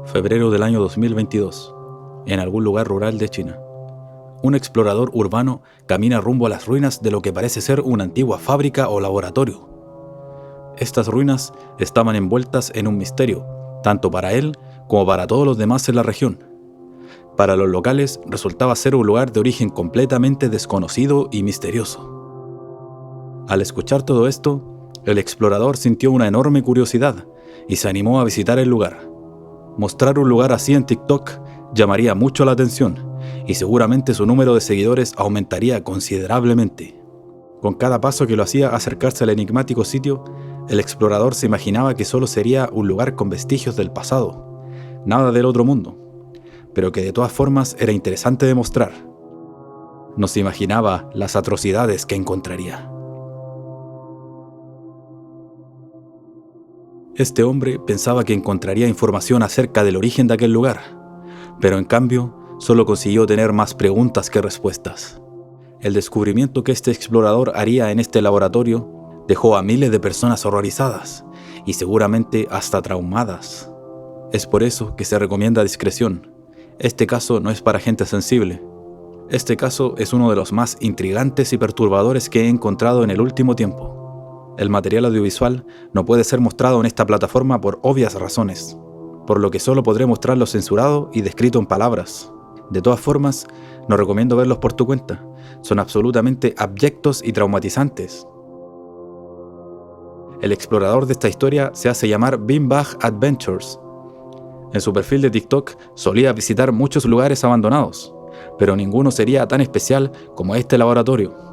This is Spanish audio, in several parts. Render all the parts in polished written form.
Febrero del año 2022, en algún lugar rural de China. Un explorador urbano camina rumbo a las ruinas de lo que parece ser una antigua fábrica o laboratorio. Estas ruinas estaban envueltas en un misterio, tanto para él como para todos los demás en la región. Para los locales resultaba ser un lugar de origen completamente desconocido y misterioso. Al escuchar todo esto, el explorador sintió una enorme curiosidad y se animó a visitar el lugar. Mostrar un lugar así en TikTok llamaría mucho la atención y seguramente su número de seguidores aumentaría considerablemente. Con cada paso que lo hacía acercarse al enigmático sitio, el explorador se imaginaba que solo sería un lugar con vestigios del pasado, nada del otro mundo, pero que de todas formas era interesante de mostrar. No se imaginaba las atrocidades que encontraría. Este hombre pensaba que encontraría información acerca del origen de aquel lugar, pero en cambio solo consiguió tener más preguntas que respuestas. El descubrimiento que este explorador haría en este laboratorio dejó a miles de personas horrorizadas y seguramente hasta traumadas. Es por eso que se recomienda discreción. Este caso no es para gente sensible. Este caso es uno de los más intrigantes y perturbadores que he encontrado en el último tiempo. El material audiovisual no puede ser mostrado en esta plataforma por obvias razones, por lo que solo podré mostrarlo censurado y descrito en palabras. De todas formas, no recomiendo verlos por tu cuenta. Son absolutamente abyectos y traumatizantes. El explorador de esta historia se hace llamar Beanbag Adventures. En su perfil de TikTok solía visitar muchos lugares abandonados, pero ninguno sería tan especial como este laboratorio.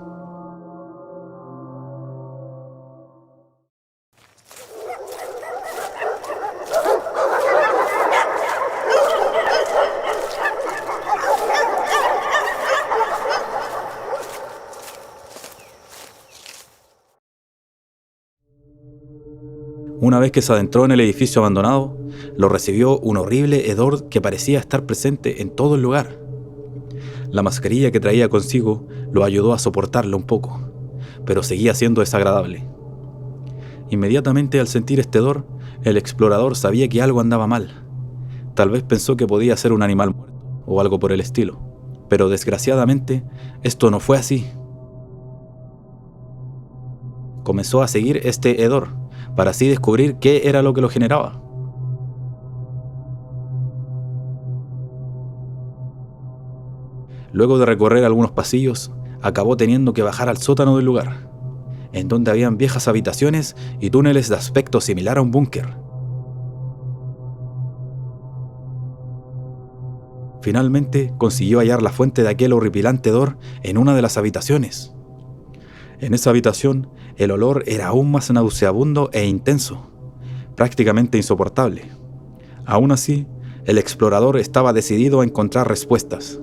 Una vez que se adentró en el edificio abandonado, lo recibió un horrible hedor que parecía estar presente en todo el lugar. La mascarilla que traía consigo lo ayudó a soportarlo un poco, pero seguía siendo desagradable. Inmediatamente al sentir este hedor, el explorador sabía que algo andaba mal. Tal vez pensó que podía ser un animal muerto o algo por el estilo, pero desgraciadamente esto no fue así. Comenzó a seguir este hedor, para así descubrir qué era lo que lo generaba. Luego de recorrer algunos pasillos, acabó teniendo que bajar al sótano del lugar, en donde habían viejas habitaciones y túneles de aspecto similar a un búnker. Finalmente consiguió hallar la fuente de aquel horripilante hedor en una de las habitaciones. En esa habitación, el olor era aún más nauseabundo e intenso, prácticamente insoportable. Aún así, el explorador estaba decidido a encontrar respuestas.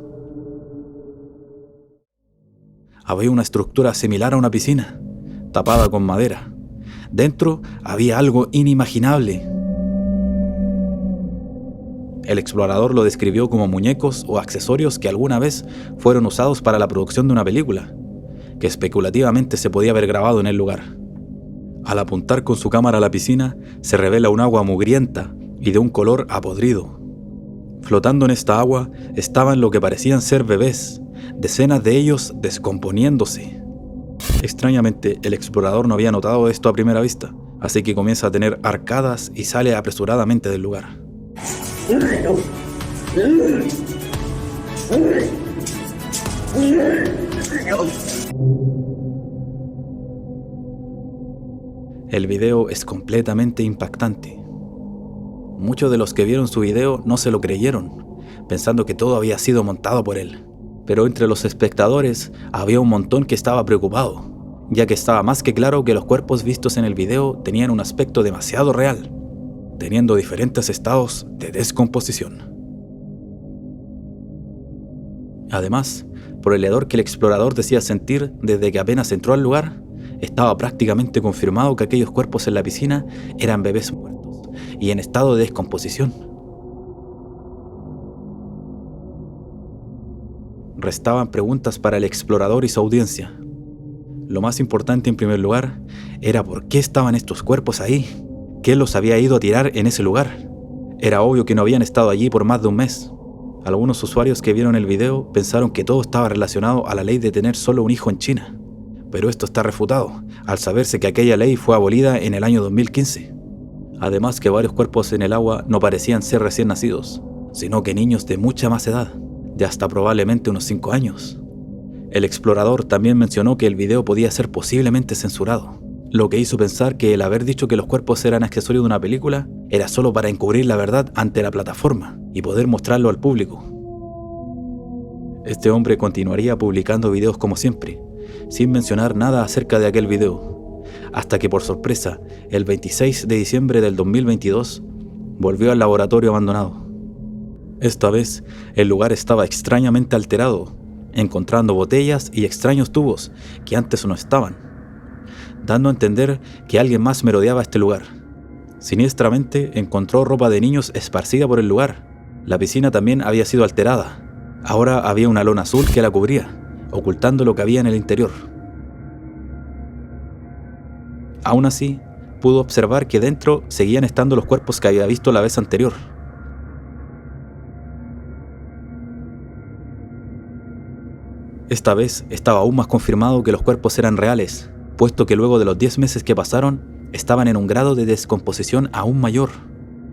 Había una estructura similar a una piscina, tapada con madera. Dentro había algo inimaginable. El explorador lo describió como muñecos o accesorios que alguna vez fueron usados para la producción de una película, que especulativamente se podía haber grabado en el lugar. Al apuntar con su cámara a la piscina, se revela un agua mugrienta y de un color apodrido. Flotando en esta agua estaban lo que parecían ser bebés, decenas de ellos descomponiéndose. Extrañamente, el explorador no había notado esto a primera vista, así que comienza a tener arcadas y sale apresuradamente del lugar. El video es completamente impactante. Muchos de los que vieron su video no se lo creyeron, pensando que todo había sido montado por él. Pero entre los espectadores había un montón que estaba preocupado, ya que estaba más que claro que los cuerpos vistos en el video tenían un aspecto demasiado real, teniendo diferentes estados de descomposición. Además, por el hedor que el explorador decía sentir desde que apenas entró al lugar, estaba prácticamente confirmado que aquellos cuerpos en la piscina eran bebés muertos y en estado de descomposición. Restaban preguntas para el explorador y su audiencia. Lo más importante en primer lugar era por qué estaban estos cuerpos ahí, qué los había ido a tirar en ese lugar. Era obvio que no habían estado allí por más de un mes. Algunos usuarios que vieron el video pensaron que todo estaba relacionado a la ley de tener solo un hijo en China, pero esto está refutado, al saberse que aquella ley fue abolida en el año 2015. Además que varios cuerpos en el agua no parecían ser recién nacidos, sino que niños de mucha más edad, de hasta probablemente unos 5 años. El explorador también mencionó que el video podía ser posiblemente censurado, lo que hizo pensar que el haber dicho que los cuerpos eran accesorios de una película era solo para encubrir la verdad ante la plataforma y poder mostrarlo al público. Este hombre continuaría publicando videos como siempre, sin mencionar nada acerca de aquel video, hasta que por sorpresa, el 26 de diciembre del 2022, volvió al laboratorio abandonado. Esta vez, el lugar estaba extrañamente alterado, encontrando botellas y extraños tubos que antes no estaban, dando a entender que alguien más merodeaba este lugar. Siniestramente, encontró ropa de niños esparcida por el lugar. La piscina también había sido alterada. Ahora había una lona azul que la cubría, ocultando lo que había en el interior. Aún así, pudo observar que dentro seguían estando los cuerpos que había visto la vez anterior. Esta vez estaba aún más confirmado que los cuerpos eran reales, puesto que luego de los 10 meses que pasaron, estaban en un grado de descomposición aún mayor,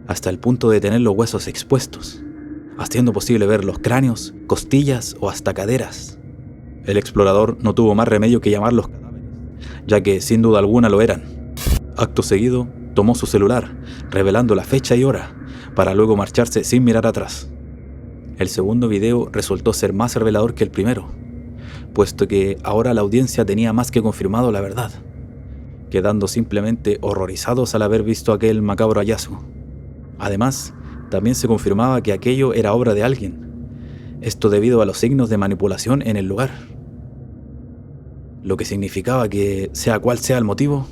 hasta el punto de tener los huesos expuestos, haciendo posible ver los cráneos, costillas o hasta caderas. El explorador no tuvo más remedio que llamarlos cadáveres, ya que sin duda alguna lo eran. Acto seguido, tomó su celular, revelando la fecha y hora, para luego marcharse sin mirar atrás. El segundo video resultó ser más revelador que el primero, puesto que ahora la audiencia tenía más que confirmado la verdad, quedando simplemente horrorizados al haber visto aquel macabro hallazgo. Además, también se confirmaba que aquello era obra de alguien, esto debido a los signos de manipulación en el lugar, lo que significaba que, sea cual sea el motivo,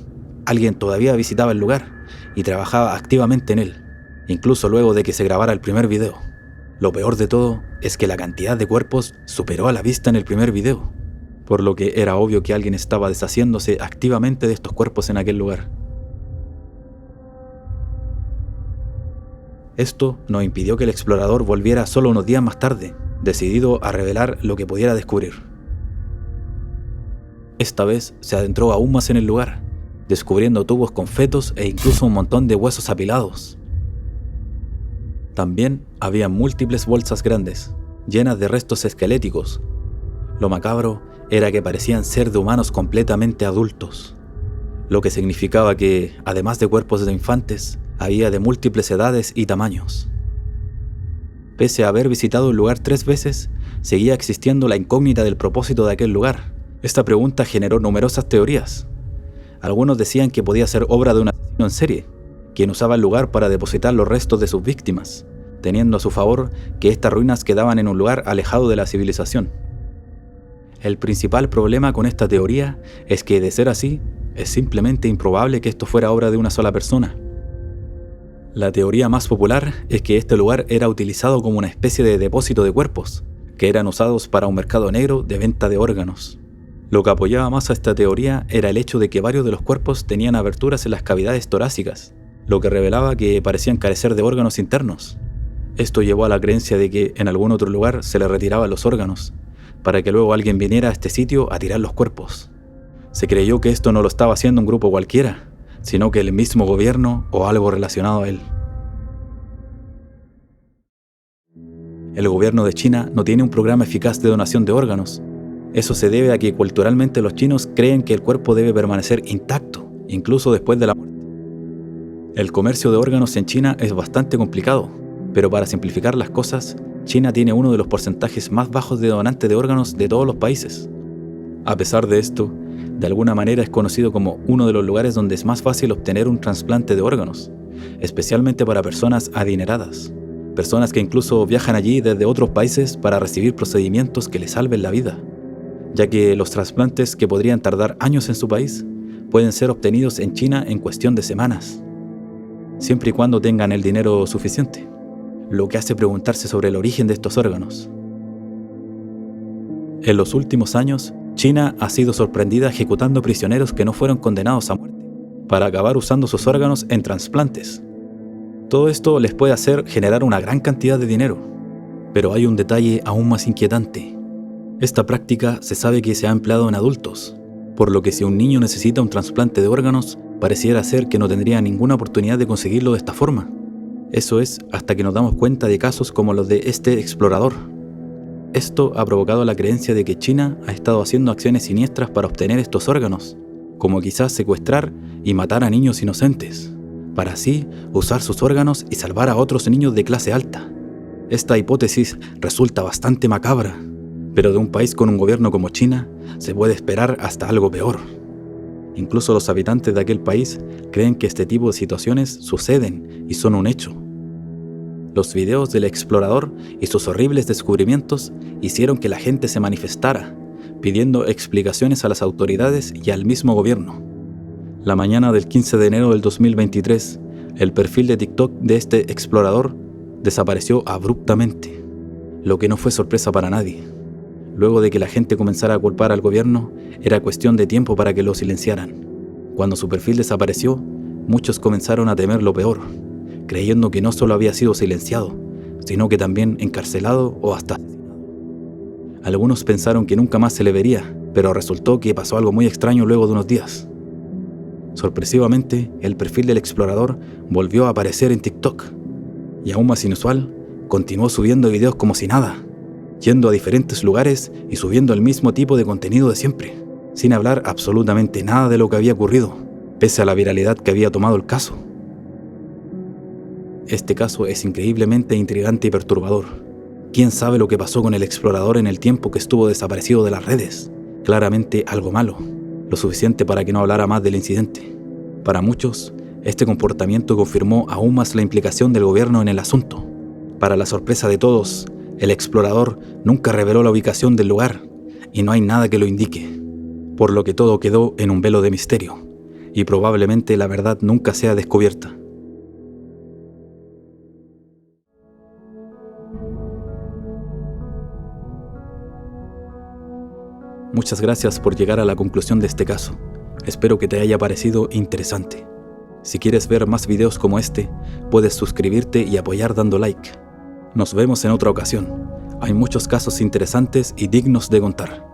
alguien todavía visitaba el lugar y trabajaba activamente en él, incluso luego de que se grabara el primer video. Lo peor de todo es que la cantidad de cuerpos superó a la vista en el primer video, por lo que era obvio que alguien estaba deshaciéndose activamente de estos cuerpos en aquel lugar. Esto no impidió que el explorador volviera solo unos días más tarde, decidido a revelar lo que pudiera descubrir. Esta vez se adentró aún más en el lugar, descubriendo tubos con fetos e incluso un montón de huesos apilados. También había múltiples bolsas grandes, llenas de restos esqueléticos. Lo macabro era que parecían ser de humanos completamente adultos, lo que significaba que, además de cuerpos de infantes, había de múltiples edades y tamaños. Pese a haber visitado el lugar 3 veces, seguía existiendo la incógnita del propósito de aquel lugar. Esta pregunta generó numerosas teorías. Algunos decían que podía ser obra de un asesino en serie, quien usaba el lugar para depositar los restos de sus víctimas, teniendo a su favor que estas ruinas quedaban en un lugar alejado de la civilización. El principal problema con esta teoría es que, de ser así, es simplemente improbable que esto fuera obra de una sola persona. La teoría más popular es que este lugar era utilizado como una especie de depósito de cuerpos, que eran usados para un mercado negro de venta de órganos. Lo que apoyaba más a esta teoría era el hecho de que varios de los cuerpos tenían aberturas en las cavidades torácicas, lo que revelaba que parecían carecer de órganos internos. Esto llevó a la creencia de que en algún otro lugar se le retiraban los órganos, para que luego alguien viniera a este sitio a tirar los cuerpos. Se creyó que esto no lo estaba haciendo un grupo cualquiera, sino que el mismo gobierno o algo relacionado a él. El gobierno de China no tiene un programa eficaz de donación de órganos. Eso se debe a que culturalmente los chinos creen que el cuerpo debe permanecer intacto, incluso después de la muerte. El comercio de órganos en China es bastante complicado, pero para simplificar las cosas, China tiene uno de los porcentajes más bajos de donantes de órganos de todos los países. A pesar de esto, de alguna manera es conocido como uno de los lugares donde es más fácil obtener un trasplante de órganos, especialmente para personas adineradas, Personas que incluso viajan allí desde otros países para recibir procedimientos que les salven la vida, ya que los trasplantes que podrían tardar años en su país pueden ser obtenidos en China en cuestión de semanas, siempre y cuando tengan el dinero suficiente, lo que hace preguntarse sobre el origen de estos órganos. En los últimos años, China ha sido sorprendida ejecutando prisioneros que no fueron condenados a muerte, para acabar usando sus órganos en trasplantes. Todo esto les puede hacer generar una gran cantidad de dinero, pero hay un detalle aún más inquietante. Esta práctica se sabe que se ha empleado en adultos, por lo que si un niño necesita un trasplante de órganos, pareciera ser que no tendría ninguna oportunidad de conseguirlo de esta forma. Eso es hasta que nos damos cuenta de casos como los de este explorador. Esto ha provocado la creencia de que China ha estado haciendo acciones siniestras para obtener estos órganos, como quizás secuestrar y matar a niños inocentes, para así usar sus órganos y salvar a otros niños de clase alta. Esta hipótesis resulta bastante macabra, pero de un país con un gobierno como China se puede esperar hasta algo peor. Incluso los habitantes de aquel país creen que este tipo de situaciones suceden y son un hecho. Los videos del explorador y sus horribles descubrimientos hicieron que la gente se manifestara, pidiendo explicaciones a las autoridades y al mismo gobierno. La mañana del 15 de enero del 2023, el perfil de TikTok de este explorador desapareció abruptamente, lo que no fue sorpresa para nadie. Luego de que la gente comenzara a culpar al gobierno, era cuestión de tiempo para que lo silenciaran. Cuando su perfil desapareció, muchos comenzaron a temer lo peor, creyendo que no solo había sido silenciado, sino que también encarcelado o hasta asesinado. Algunos pensaron que nunca más se le vería, pero resultó que pasó algo muy extraño luego de unos días. Sorpresivamente, el perfil del explorador volvió a aparecer en TikTok, y aún más inusual, continuó subiendo videos como si nada, yendo a diferentes lugares y subiendo el mismo tipo de contenido de siempre, sin hablar absolutamente nada de lo que había ocurrido, pese a la viralidad que había tomado el caso. Este caso es increíblemente intrigante y perturbador. ¿Quién sabe lo que pasó con el explorador en el tiempo que estuvo desaparecido de las redes? Claramente algo malo, lo suficiente para que no hablara más del incidente. Para muchos, este comportamiento confirmó aún más la implicación del gobierno en el asunto. Para la sorpresa de todos, el explorador nunca reveló la ubicación del lugar y no hay nada que lo indique, por lo que todo quedó en un velo de misterio y probablemente la verdad nunca sea descubierta. Muchas gracias por llegar a la conclusión de este caso. Espero que te haya parecido interesante. Si quieres ver más videos como este, puedes suscribirte y apoyar dando like. Nos vemos en otra ocasión. Hay muchos casos interesantes y dignos de contar.